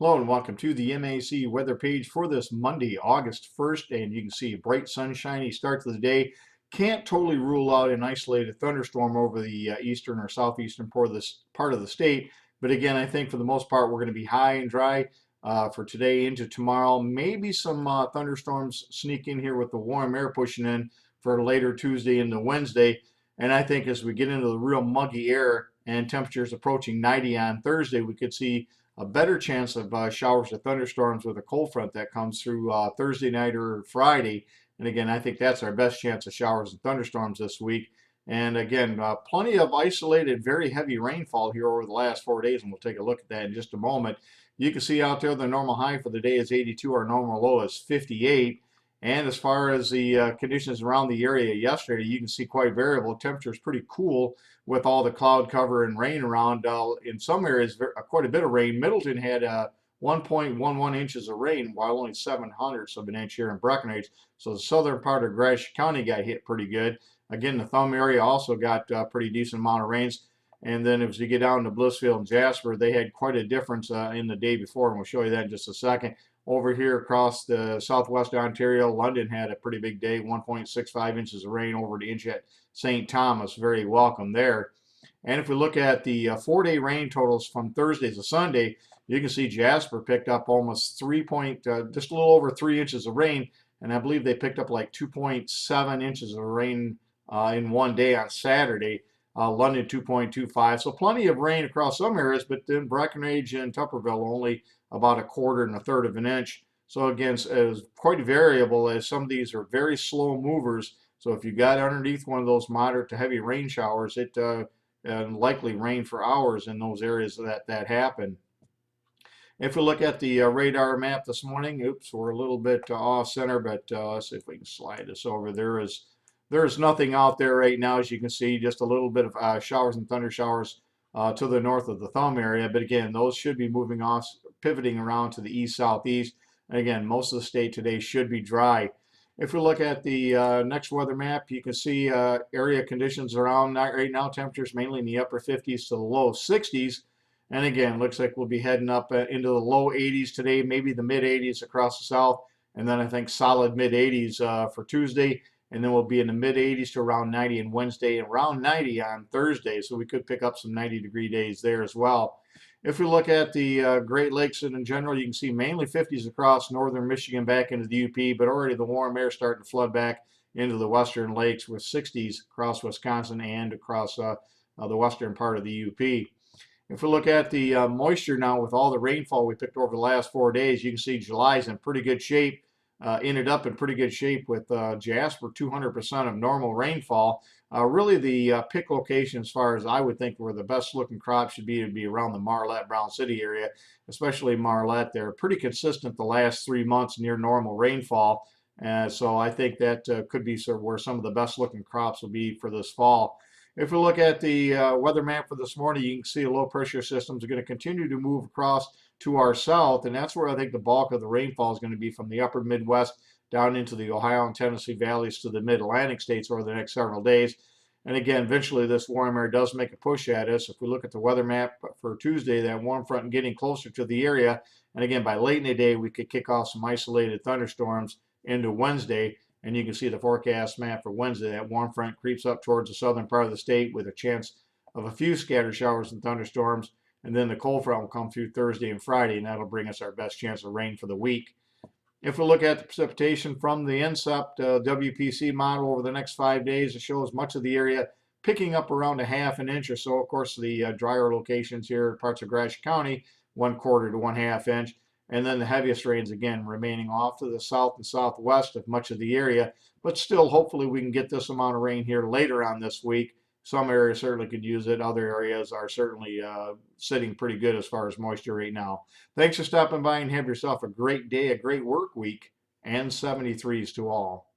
Hello and welcome to the MAC weather page for this Monday, August 1st, and you can see a bright, sunshiny start to the day. Can't totally rule out an isolated thunderstorm over the eastern or southeastern part of the state, but again, I think for the most part we're going to be high and dry for today into tomorrow. Maybe some thunderstorms sneak in here with the warm air pushing in for later Tuesday into Wednesday, and I think as we get into the real muggy air and temperatures approaching 90 on Thursday, we could see a better chance of showers or thunderstorms with a cold front that comes through Thursday night or Friday. And again, I think that's our best chance of showers and thunderstorms this week. And again, plenty of isolated, very heavy rainfall here over the last 4 days, and we'll take a look at that in just a moment. You can see out there the normal high for the day is 82, our normal low is 58. And as far as the conditions around the area yesterday, you can see quite variable. Temperature is pretty cool with all the cloud cover and rain around. In some areas, quite a bit of rain. Middleton had 1.11 inches of rain, while only 7/100ths of an inch here in Breckenridge. So the southern part of Gratiot County got hit pretty good. Again, the Thumb area also got a pretty decent amount of rains. And then as you get down to Blissfield and Jasper, they had quite a difference in the day before, and we'll show you that in just a second. Over here across the southwest Ontario, London had a pretty big day, 1.65 inches of rain over the inch at St. Thomas. Very welcome there. And if we look at the 4-day rain totals from Thursday to Sunday, you can see Jasper picked up almost just a little over 3 inches of rain, and I believe they picked up like 2.7 inches of rain in one day on Saturday. London 2.25, so plenty of rain across some areas, but then Breckenridge and Tupperville only about 1/4 and 1/3 of an inch. So again, it's quite variable, as some of these are very slow movers. So if you got underneath one of those moderate to heavy rain showers, it likely rain for hours in those areas that happen. If we look at the radar map this morning, oops, we're a little bit off center, but let's see if we can slide this over. There's nothing out there right now, as you can see, just a little bit of showers and thunder showers to the north of the Thumb area. But again, those should be moving off, pivoting around to the east-southeast. And again, most of the state today should be dry. If we look at the next weather map, you can see area conditions around right now. Temperatures mainly in the upper 50s to the low 60s. And again, looks like we'll be heading up into the low 80s today, maybe the mid 80s across the south. And then I think solid mid 80s for Tuesday. And then we'll be in the mid 80s to around 90 on Wednesday and around 90 on Thursday. So we could pick up some 90-degree days there as well. If we look at the Great Lakes and in general, you can see mainly 50s across northern Michigan back into the UP, but already the warm air starting to flood back into the western lakes with 60s across Wisconsin and across the western part of the UP. If we look at the moisture now with all the rainfall we picked over the last 4 days, you can see July's in pretty good shape. Ended up in pretty good shape with Jasper, 200% of normal rainfall. Really the pick location, as far as I would think where the best looking crop should be, would be around the Marlette, Brown City area, especially Marlette. They're pretty consistent the last 3 months, near normal rainfall. So I think that could be sort of where some of the best looking crops will be for this fall. If we look at the weather map for this morning, you can see a low pressure system is going to continue to move across to our south, and that's where I think the bulk of the rainfall is going to be, from the upper Midwest down into the Ohio and Tennessee valleys to the mid-Atlantic states over the next several days. And again, eventually this warm air does make a push at us. If we look at the weather map for Tuesday, that warm front getting closer to the area, and again, by late in the day, we could kick off some isolated thunderstorms into Wednesday. And you can see the forecast map for Wednesday. That warm front creeps up towards the southern part of the state with a chance of a few scattered showers and thunderstorms. And then the cold front will come through Thursday and Friday, and that'll bring us our best chance of rain for the week. If we look at the precipitation from the INSEPT WPC model over the next 5 days, it shows much of the area picking up around 1/2 inch or so. Of course, the drier locations here, parts of Gratiot County, 1/4 to 1/2 inch. And then the heaviest rains, again, remaining off to the south and southwest of much of the area. But still, hopefully we can get this amount of rain here later on this week. Some areas certainly could use it. Other areas are certainly sitting pretty good as far as moisture right now. Thanks for stopping by, and have yourself a great day, a great work week, and 73s to all.